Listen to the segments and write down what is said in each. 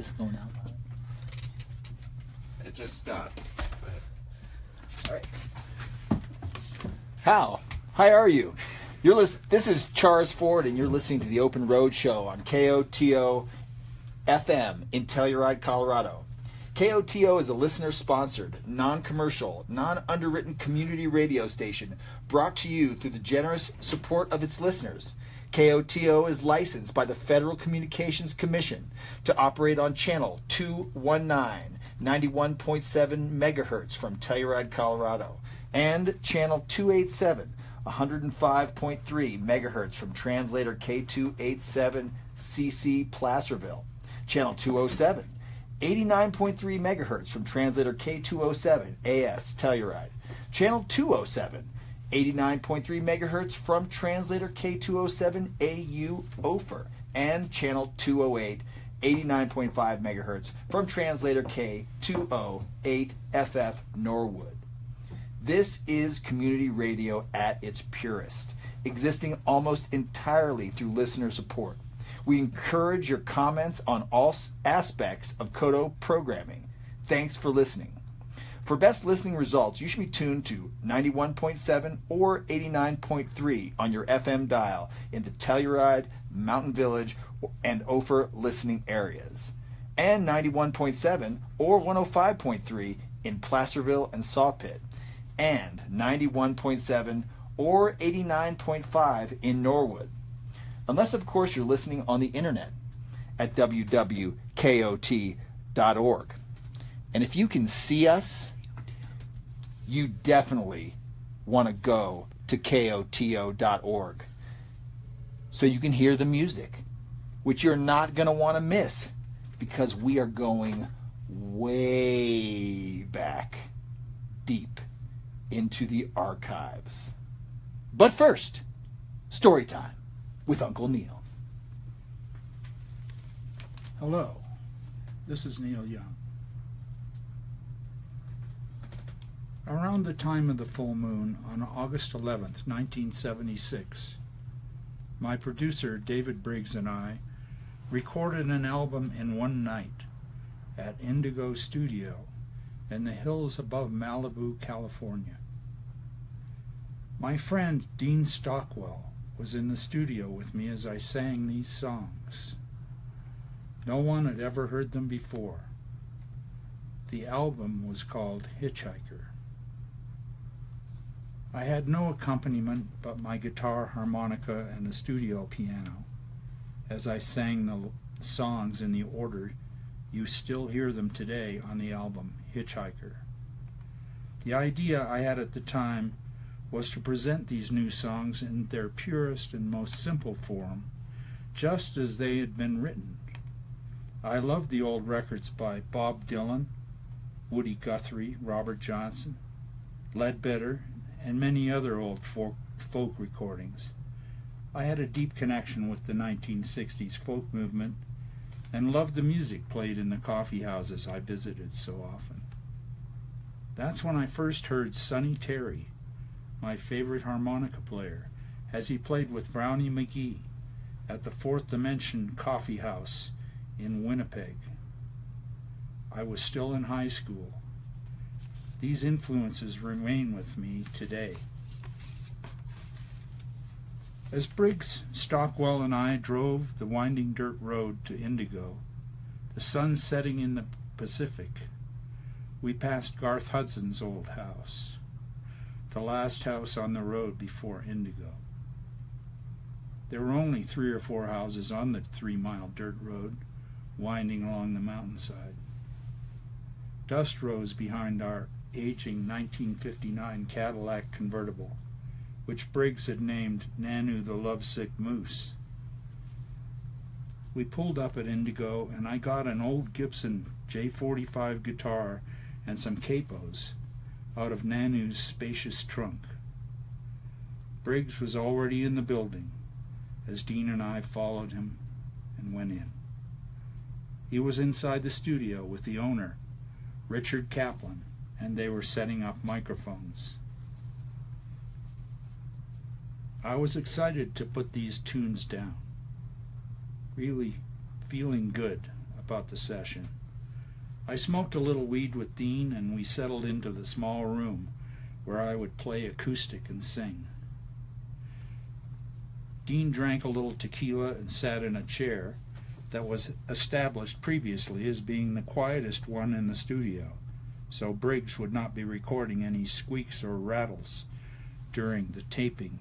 just going out? It just stopped. All right. How are you? This is Charles Ford, and you're listening to the Open Road Show on KOTO FM in Telluride, Colorado. KOTO is a listener-sponsored, non-commercial, non-underwritten community radio station brought to you through the generous support of its listeners. KOTO is licensed by the Federal Communications Commission to operate on channel 219, 91.7 megahertz from Telluride, Colorado, and channel 287, 105.3 megahertz from translator K287CC Placerville, channel 207, 89.3 megahertz from translator K207 AS Telluride, channel 207, 89.3 megahertz from translator K207 AU Ophir, and channel 208, 89.5 megahertz from translator K208FF Norwood. This is community radio at its purest, existing almost entirely through listener support. We encourage your comments on all aspects of KOTO programming. Thanks for listening. For best listening results, you should be tuned to 91.7 or 89.3 on your FM dial in the Telluride, Mountain Village, and Ophir listening areas, and 91.7 or 105.3 in Placerville and Sawpit, and 91.7 or 89.5 in Norwood. Unless, of course, you're listening on the internet at www.kot.org. And if you can see us, you definitely want to go to koto.org so you can hear the music, which you're not going to want to miss because we are going way back deep into the archives. But first, story time with Uncle Neil. Hello, this is Neil Young. Around the time of the full moon on August 11th, 1976, my producer David Briggs and I recorded an album in one night at Indigo Studio in the hills above Malibu, California. My friend Dean Stockwell was in the studio with me as I sang these songs. No one had ever heard them before. The album was called Hitchhiker. I had no accompaniment but my guitar, harmonica, and a studio piano as I sang the songs in the order you still hear them today on the album Hitchhiker. The idea I had at the time was to present these new songs in their purest and most simple form, just as they had been written. I loved the old records by Bob Dylan, Woody Guthrie, Robert Johnson, Ledbetter, and many other old folk recordings. I had a deep connection with the 1960s folk movement and loved the music played in the coffee houses I visited so often. That's when I first heard Sonny Terry, my favorite harmonica player, as he played with Brownie McGhee at the Fourth Dimension Coffee House in Winnipeg. I was still in high school. These influences remain with me today. As Briggs, Stockwell, and I drove the winding dirt road to Indigo, the sun setting in the Pacific, we passed Garth Hudson's old house, the last house on the road before Indigo. There were only 3 or 4 houses on the 3-mile dirt road winding along the mountainside. Dust rose behind our aging 1959 Cadillac convertible, which Briggs had named Nanu the Lovesick Moose. We pulled up at Indigo, and I got an old Gibson J45 guitar and some capos out of Nanu's spacious trunk. Briggs was already in the building as Dean and I followed him and went in. He was inside the studio with the owner, Richard Kaplan, and they were setting up microphones. I was excited to put these tunes down, really feeling good about the session. I smoked a little weed with Dean, and we settled into the small room where I would play acoustic and sing. Dean drank a little tequila and sat in a chair that was established previously as being the quietest one in the studio, so Briggs would not be recording any squeaks or rattles during the taping.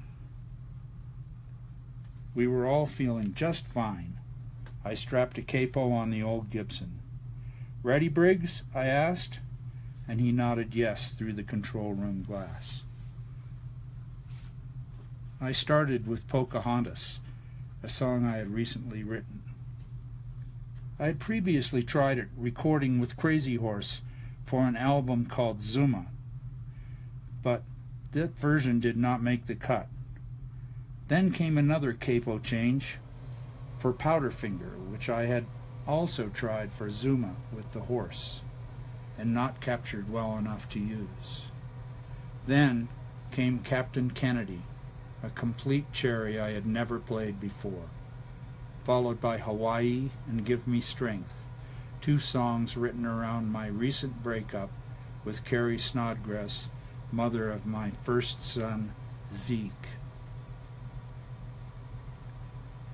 We were all feeling just fine. I strapped a capo on the old Gibson. "Ready, Briggs?" I asked, and he nodded yes through the control room glass. I started with Pocahontas, a song I had recently written. I had previously tried it recording with Crazy Horse for an album called Zuma, but that version did not make the cut. Then came another capo change for Powderfinger, which I had also tried for Zuma with the horse, and not captured well enough to use. Then came Captain Kennedy, a complete cherry I had never played before, followed by Hawaii and Give Me Strength, two songs written around my recent breakup with Carrie Snodgrass, mother of my first son, Zeke.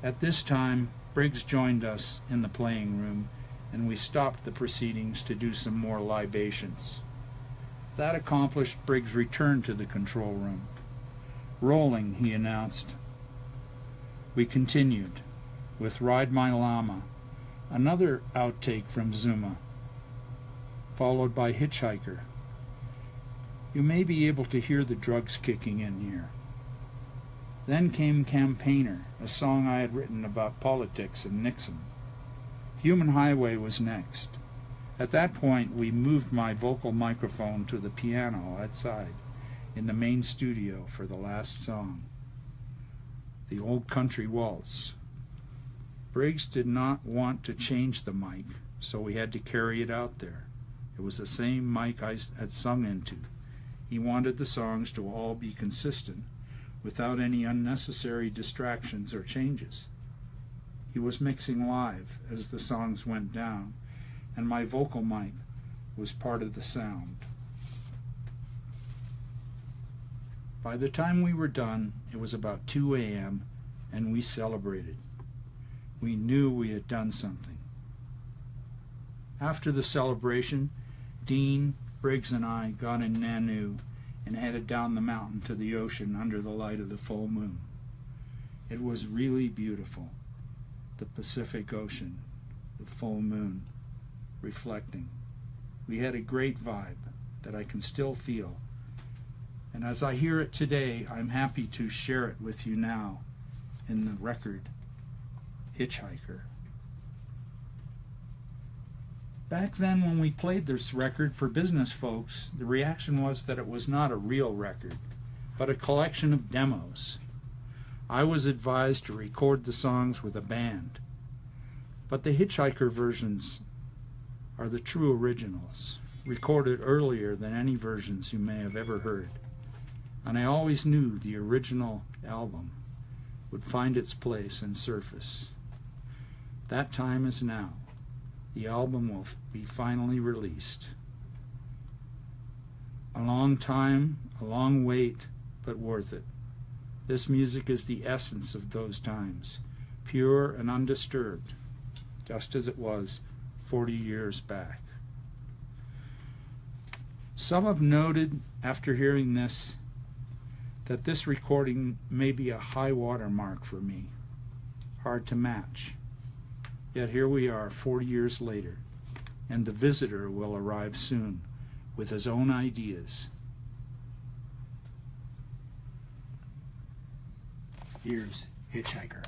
At this time, Briggs joined us in the playing room, and we stopped the proceedings to do some more libations. That accomplished, Briggs returned to the control room. "Rolling," he announced. We continued with Ride My Llama, another outtake from Zuma, followed by Hitchhiker. You may be able to hear the drugs kicking in here. Then came Campaigner, a song I had written about politics and Nixon. Human Highway was next. At that point, we moved my vocal microphone to the piano outside in the main studio for the last song, the Old Country Waltz. Briggs did not want to change the mic, so we had to carry it out there. It was the same mic I had sung into. He wanted the songs to all be consistent, without any unnecessary distractions or changes. He was mixing live as the songs went down, and my vocal mic was part of the sound. By the time we were done, it was about 2 a.m., and we celebrated. We knew we had done something. After the celebration, Dean, Briggs, and I got in Nanu and headed down the mountain to the ocean under the light of the full moon. It was really beautiful. The Pacific Ocean, the full moon, reflecting. We had a great vibe that I can still feel. And as I hear it today, I'm happy to share it with you now in the record, Hitchhiker. Back then, when we played this record for business folks, the reaction was that it was not a real record, but a collection of demos. I was advised to record the songs with a band, but the Hitchhiker versions are the true originals, recorded earlier than any versions you may have ever heard. And I always knew the original album would find its place and surface. That time is now. The album will be finally released. A long time, a long wait, but worth it. This music is the essence of those times, pure and undisturbed, just as it was 40 years back. Some have noted, after hearing this, that this recording may be a high water mark for me, hard to match. Yet here we are 40 years later, and the visitor will arrive soon with his own ideas. Here's Hitchhiker.